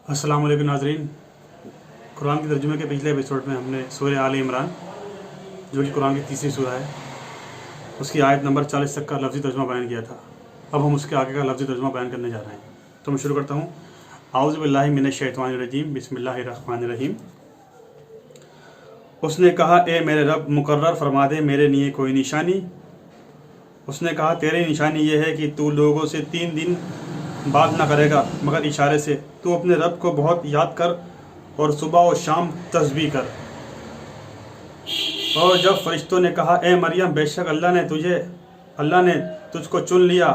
अस्सलाम वालेकुम नाज़रीन। कुरान के तर्जुमे के पिछले एपिसोड में हमने सूरह आल इमरान, जो कि कुरान की तीसरी सूरह है, उसकी आयत नंबर 40 तक का लफ्ज़ी तर्जुमा बयान किया था। अब हम उसके आगे का लफ्ज़ी तर्जुमा बयान करने जा रहे हैं। तो मैं शुरू करता हूँ। आऊज़ु बिल्लाहि मिनश शैतानिर रजीम, बिस्मिल्लाहिर रहमानिर रहीम। उसने कहा, ए मेरे रब, मुकर्रर फरमा दे मेरे लिए कोई निशानी। उसने कहा, तेरी निशानी ये है कि तू लोगों से 3 दिन बात ना करेगा मगर इशारे से। तू अपने रब को बहुत याद कर और सुबह और शाम तस्बीह कर। और जब फरिश्तों ने कहा, ए मरियम, बेशक अल्लाह ने तुझको चुन लिया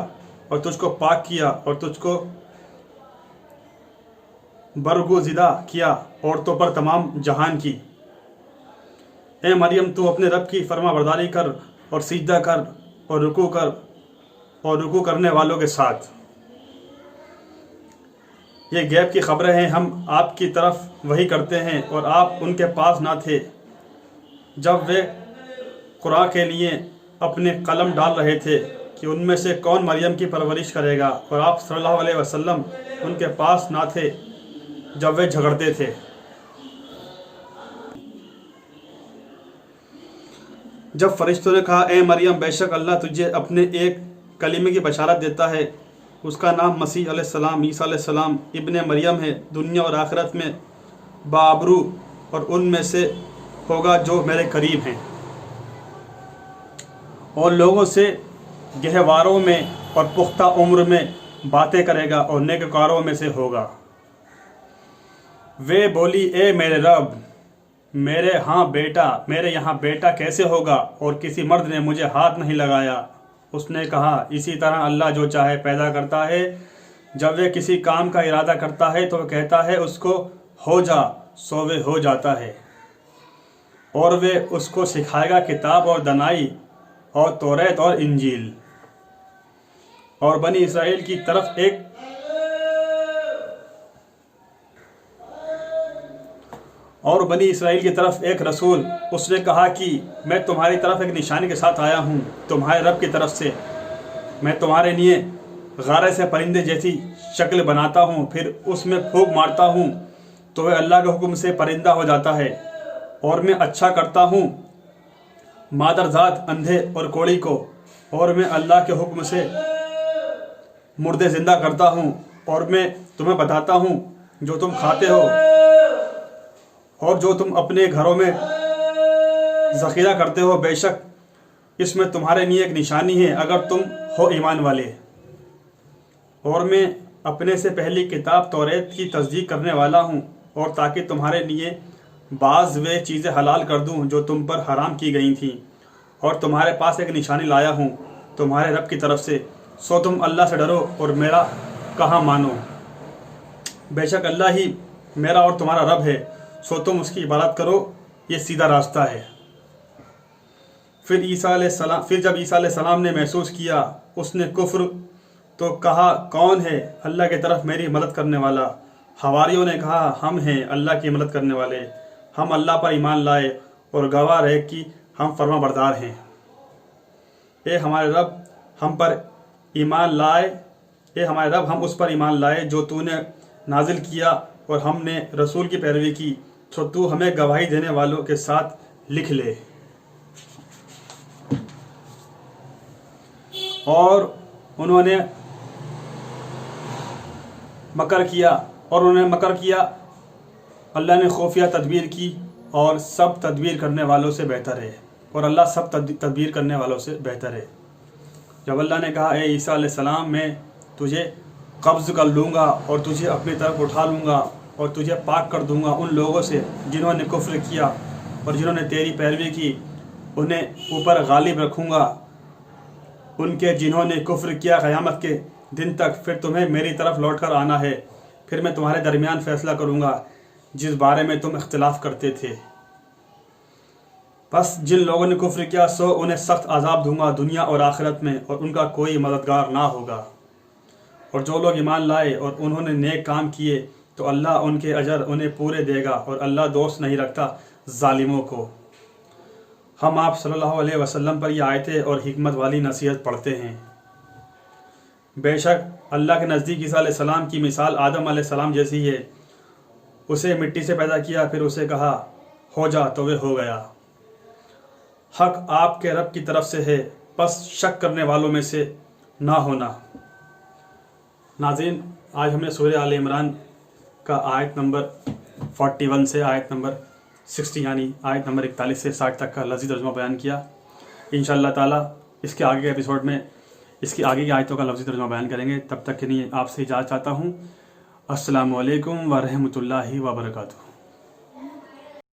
और तुझको पाक किया और तुझको बरगुज़िदा किया औरतों पर तमाम जहान की। ए मरियम, तू अपने रब की फरमा बरदारी कर और सिजदा कर और रुकू करने वालों के साथ। ये गैब की खबरें हैं, हम आपकी तरफ वही करते हैं और आप उनके पास ना थे जब वे कुरान के लिए अपने कलम डाल रहे थे कि उनमें से कौन मरियम की परवरिश करेगा, और आप सल्लल्लाहु अलैहि वसल्लम उनके पास ना थे जब वे झगड़ते थे। जब फरिश्तों ने कहा, ए मरियम, बेशक अल्लाह तुझे अपने एक कलीमे की बशारत देता है, उसका नाम मसीह अलैहिस्सलाम, ईसा अलैहिस्सलाम इब्ने मरियम है, दुनिया और आखिरत में बाबरू और उनमें से होगा जो मेरे करीब हैं, और लोगों से गहवारों में और पुख्ता उम्र में बातें करेगा और नेककारों में से होगा। वे बोली, ए मेरे रब, मेरे यहाँ बेटा कैसे होगा, और किसी मर्द ने मुझे हाथ नहीं लगाया। उसने कहा, इसी तरह अल्लाह जो चाहे पैदा करता है। जब वे किसी काम का इरादा करता है तो वह कहता है उसको हो जा, सो वे हो जाता है। और वे उसको सिखाएगा किताब और दनाई और तौरात और इंजील। और बनी इसराइल की तरफ एक रसूल, उसने कहा कि मैं तुम्हारी तरफ एक निशानी के साथ आया हूँ तुम्हारे रब की तरफ से। मैं तुम्हारे लिए गारे से परिंदे जैसी शक्ल बनाता हूँ, फिर उसमें फूंक मारता हूँ तो वह अल्लाह के हुक्म से परिंदा हो जाता है। और मैं अच्छा करता हूँ मादरजात, अंधे और कोढ़ी को, और मैं अल्लाह के हुक्म से मुर्दे जिंदा करता हूँ। और मैं तुम्हें बताता हूँ जो तुम खाते हो और जो तुम अपने घरों में ज़ख़ीरा करते हो, बेशक इसमें तुम्हारे लिए एक निशानी है अगर तुम हो ईमान वाले। और मैं अपने से पहली किताब तौरात की तस्दीक करने वाला हूँ, और ताकि तुम्हारे लिए बाज़ वे चीज़ें हलाल कर दूँ जो तुम पर हराम की गई थीं, और तुम्हारे पास एक निशानी लाया हूँ तुम्हारे रब की तरफ से। सो तुम अल्लाह से डरो और मेरा कहा मानो। बेशक अल्लाह ही मेरा और तुम्हारा रब है, सो तुम उसकी इबादत करो, ये सीधा रास्ता है। फिर जब ईसा अलैहिस्सलाम ने महसूस किया उसने कुफ्र, तो कहा, कौन है अल्लाह की तरफ मेरी मदद करने वाला। हवारियों ने कहा, हम हैं अल्लाह की मदद करने वाले, हम अल्लाह पर ईमान लाए और गवाह रहे कि हम फरमाबरदार हैं। ए हमारे रब, हम उस पर ईमान लाए जो तूने नाजिल किया, और हमने रसूल की पैरवी की, तो तू हमें गवाही देने वालों के साथ लिख ले। और उन्होंने मकर किया, अल्लाह ने खुफिया तदबीर की, और सब तदबीर करने वालों से बेहतर है, और अल्लाह सब तदबीर करने वालों से बेहतर है। जब अल्लाह ने कहा, ए ईसा अलैहिस्सलाम, मैं तुझे कब्ज़ कर लूँगा और तुझे अपनी तरफ उठा लूँगा और तुझे पाक कर दूँगा उन लोगों से जिन्होंने कुफ्र किया और जिन्होंने तेरी पैरवी की, उन्हें ऊपर गालिब रखूँगा उनके जिन्होंने कुफ्र किया क़यामत के दिन तक। फिर तुम्हें मेरी तरफ लौट कर आना है, फिर मैं तुम्हारे दरमियान फ़ैसला करूँगा जिस बारे में तुम इख्तिलाफ़ करते थे। बस जिन लोगों ने कुफ्र किया, सो उन्हें सख्त अज़ाब दूँगा दुनिया और आखिरत में, और उनका कोई मददगार ना होगा। और जो लोग ईमान लाए और उन्होंने नेक काम किए, तो अल्लाह उनके अजर उन्हें पूरे देगा, और अल्लाह दोस्त नहीं रखता जालिमों को। हम आप सल्लल्लाहु अलैहि वसल्लम पर यह आयतें और हिकमत वाली नसीहत पढ़ते हैं। बेशक अल्लाह के नज़दीक ईसा अलैहिस्सलाम की मिसाल आदम अलैहिस्सलाम जैसी है, اسے مٹی سے پیدا کیا، پھر اسے کہا ہو جا تو وہ ہو گیا۔ حق آپ کے رب کی طرف سے ہے، پس شک کرنے والوں میں سے نہ ہونا۔ ناظرین، آج ہم نے سورہ آل عمران کا آیت نمبر 41 سے آیت نمبر 60 یعنی آیت نمبر 41 سے 60 تک کا لفظی ترجمہ بیان کیا۔ انشاءاللہ تعالیٰ اس کے آگے کے ایپیسوڈ میں اس کی آگے کی آیتوں کا لفظی ترجمہ بیان کریں گے۔ تب تک کے لیے آپ سے اجازت چاہتا ہوں۔ السلام علیکم ورحمۃ اللہ وبرکاتہ۔